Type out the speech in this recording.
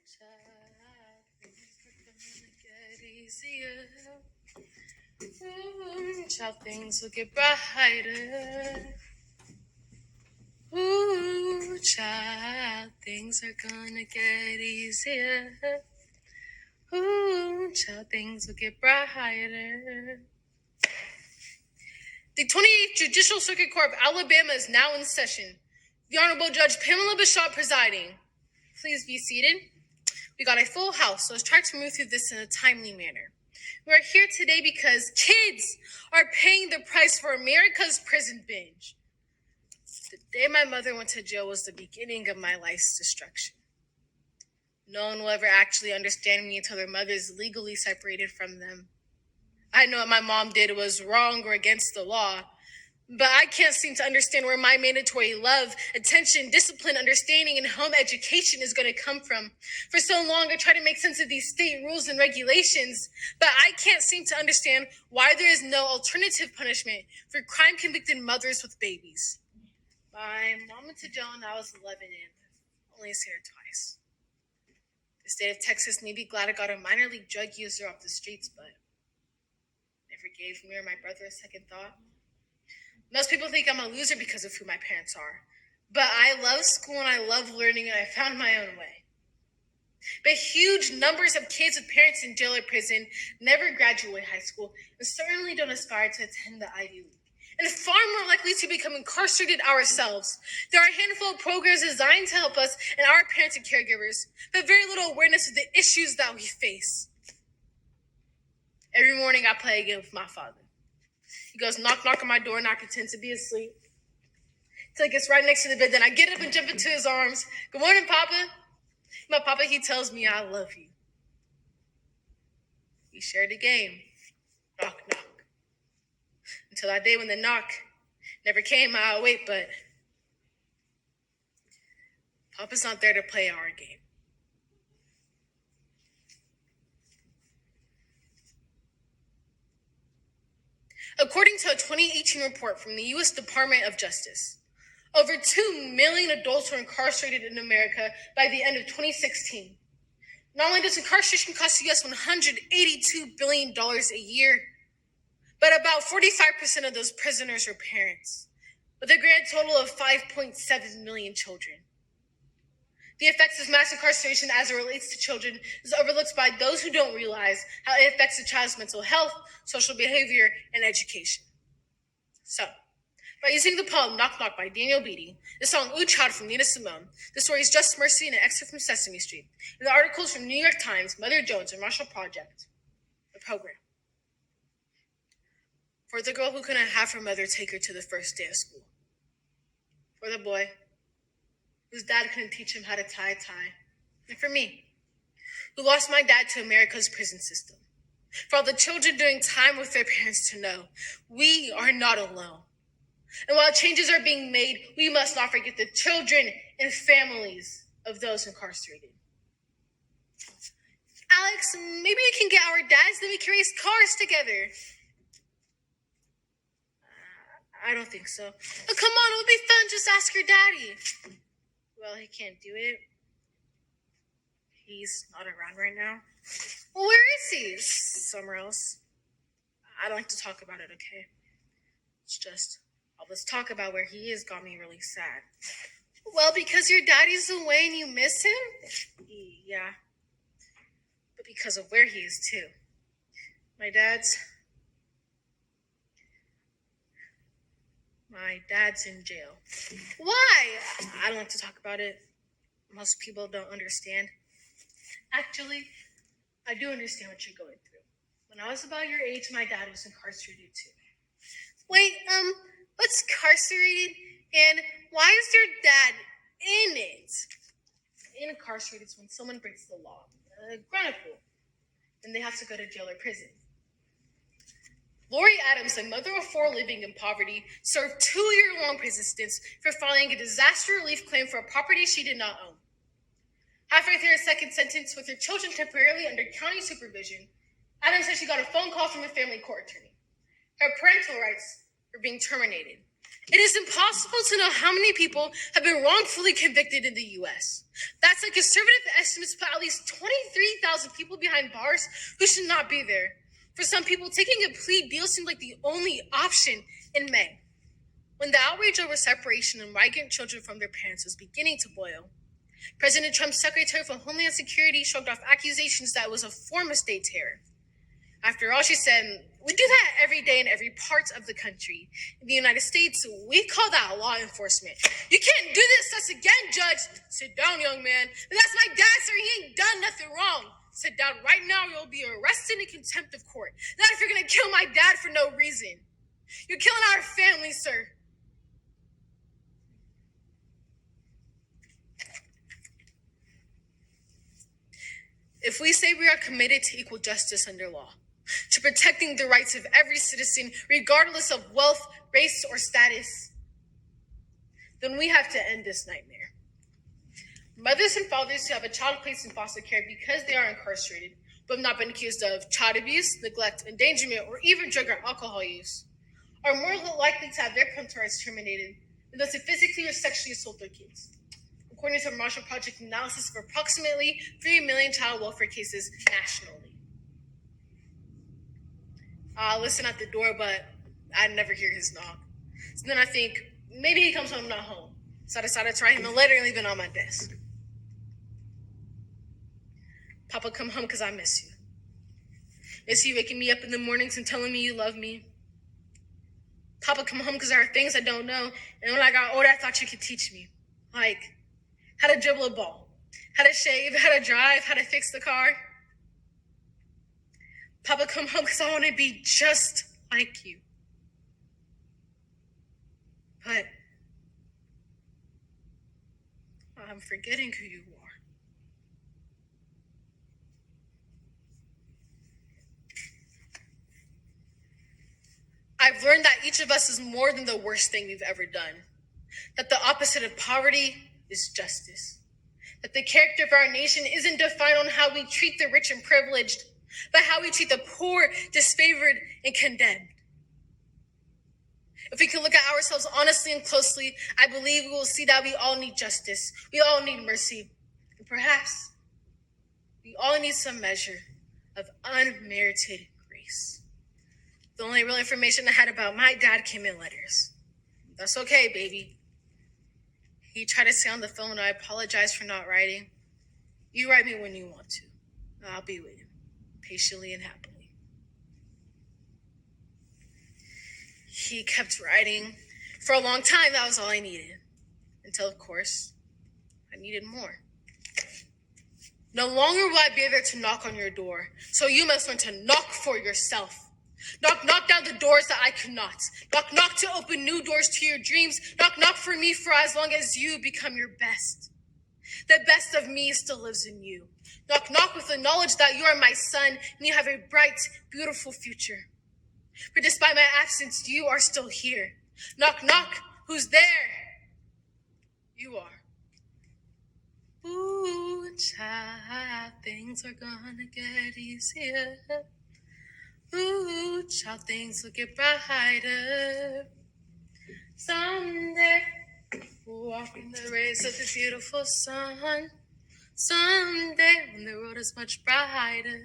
child, things are gonna get easier. Ooh, child, things will get brighter. Ooh, child, things are gonna get easier. Ooh, child, things will get brighter. The 28th Judicial Circuit Court of Alabama is now in session. The Honorable Judge Pamela Bishop presiding. Please be seated. We got a full house, so let's try to move through this in a timely manner. We are here today because kids are paying the price for America's prison binge. The day my mother went to jail was the beginning of my life's destruction. No one will ever actually understand me until their mother is legally separated from them. I know what my mom did was wrong or against the law, but I can't seem to understand where my mandatory love, attention, discipline, understanding, and home education is going to come from. For so long, I tried to make sense of these state rules and regulations, but I can't seem to understand why there is no alternative punishment for crime-convicted mothers with babies. My mom went to jail when I was 11 and only seen her twice. The state of Texas may be glad I got a minor league drug user off the streets, but never gave me or my brother a second thought. Most people think I'm a loser because of who my parents are, but I love school and I love learning and I found my own way. But huge numbers of kids with parents in jail or prison never graduate high school and certainly don't aspire to attend the Ivy League, and far more likely to become incarcerated ourselves. There are a handful of programs designed to help us and our parents and caregivers, but very little awareness of the issues that we face. Every morning I play a game with my father. He goes knock, knock on my door, and I pretend to be asleep. Till he gets right next to the bed, then I get up and jump into his arms. Good morning, Papa. My Papa, he tells me I love you. We share the game. Knock, knock. Until that day when the knock never came, I'll wait, but Papa's not there to play our game. According to a 2018 report from the U.S. Department of Justice, over 2 million adults were incarcerated in America by the end of 2016. Not only does incarceration cost the U.S. $182 billion a year, but about 45% of those prisoners are parents, with a grand total of 5.7 million children. The effects of mass incarceration as it relates to children is overlooked by those who don't realize how it affects a child's mental health, social behavior, and education. So, by using the poem Knock Knock by Daniel Beatty, the song Ooh Child from Nina Simone, the stories Just Mercy and an excerpt from Sesame Street, and the articles from New York Times, Mother Jones, and Marshall Project, the program. For the girl who couldn't have her mother take her to the first day of school. For the boy whose dad couldn't teach him how to tie a tie. And for me, who lost my dad to America's prison system. For all the children doing time with their parents to know, we are not alone. And while changes are being made, we must not forget the children and families of those incarcerated. Alex, maybe we can get our dads, then we can race cars together. I don't think so. Oh, come on, it'll be fun. Just ask your daddy. Well, he can't do it. He's not around right now. Well, where is he? Somewhere else. I don't like to talk about it, okay? It's just, all this talk about where he is got me really sad. Well, because your daddy's away and you miss him? Yeah. But because of where he is, too. My dad's in jail. Why? I don't like to talk about it. Most people don't understand. Actually, I do understand what you're going through. When I was about your age, my dad was incarcerated too. Wait, what's incarcerated? And why is your dad in it? Incarcerated is when someone breaks the law. Grown-up rule. Then they have to go to jail or prison. Lori Adams, a mother of 4 living in poverty, served 2-year-long prison stints for filing a disaster relief claim for a property she did not own. Halfway through her second sentence, with her children temporarily under county supervision, Adams said she got a phone call from a family court attorney. Her parental rights were being terminated. It is impossible to know how many people have been wrongfully convicted in the U.S. That's like conservative estimates put at least 23,000 people behind bars who should not be there. For some people, taking a plea deal seemed like the only option in May, when the outrage over separation and migrant children from their parents was beginning to boil. President Trump's Secretary for Homeland Security shrugged off accusations that it was a form of state terror. After all, she said, we do that every day in every part of the country. In the United States, we call that law enforcement. You can't do this to us again, Judge. Sit down, young man. That's my dad, sir. He ain't done nothing wrong. Sit down right now, you'll be arrested in contempt of court. Not if you're going to kill my dad for no reason. You're killing our family, sir. If we say we are committed to equal justice under law, to protecting the rights of every citizen, regardless of wealth, race, or status, then we have to end this nightmare. Mothers and fathers who have a child placed in foster care because they are incarcerated, but have not been accused of child abuse, neglect, endangerment, or even drug or alcohol use, are more likely to have their parental rights terminated than those who physically or sexually assault their kids, according to a Marshall Project analysis of approximately 3 million child welfare cases nationally. Listen at the door, but I never hear his knock. So then I think, maybe he comes home not home. So I decided to write him a letter and leave it on my desk. Papa, come home because I miss you. Miss you waking me up in the mornings and telling me you love me. Papa, come home because there are things I don't know. And when I got older, I thought you could teach me. Like how to dribble a ball, how to shave, how to drive, how to fix the car. Papa, come home because I want to be just like you. But I'm forgetting who you are. I've learned that each of us is more than the worst thing we've ever done. That the opposite of poverty is justice. That the character of our nation isn't defined on how we treat the rich and privileged, but how we treat the poor, disfavored, and condemned. If we can look at ourselves honestly and closely, I believe we will see that we all need justice. We all need mercy. And perhaps we all need some measure of unmerited grace. The only real information I had about my dad came in letters. That's okay, baby. He tried to say on the phone, I apologize for not writing. You write me when you want to. I'll be waiting, patiently and happily. He kept writing. For a long time, that was all I needed. Until, of course, I needed more. No longer will I be there to knock on your door, so you must learn to knock for yourself. Knock down the doors that I could not. Knock to open new doors to your dreams. Knock for me for as long as you become your best. The best of me still lives in you. Knock with the knowledge that you are my son and you have a bright, beautiful future. For despite my absence, you are still here. Knock, who's there? You are. Ooh, child, things are gonna get easier. Ooh, child, things will get brighter. Someday, we'll walk in the rays of the beautiful sun. Someday, when the road is much brighter.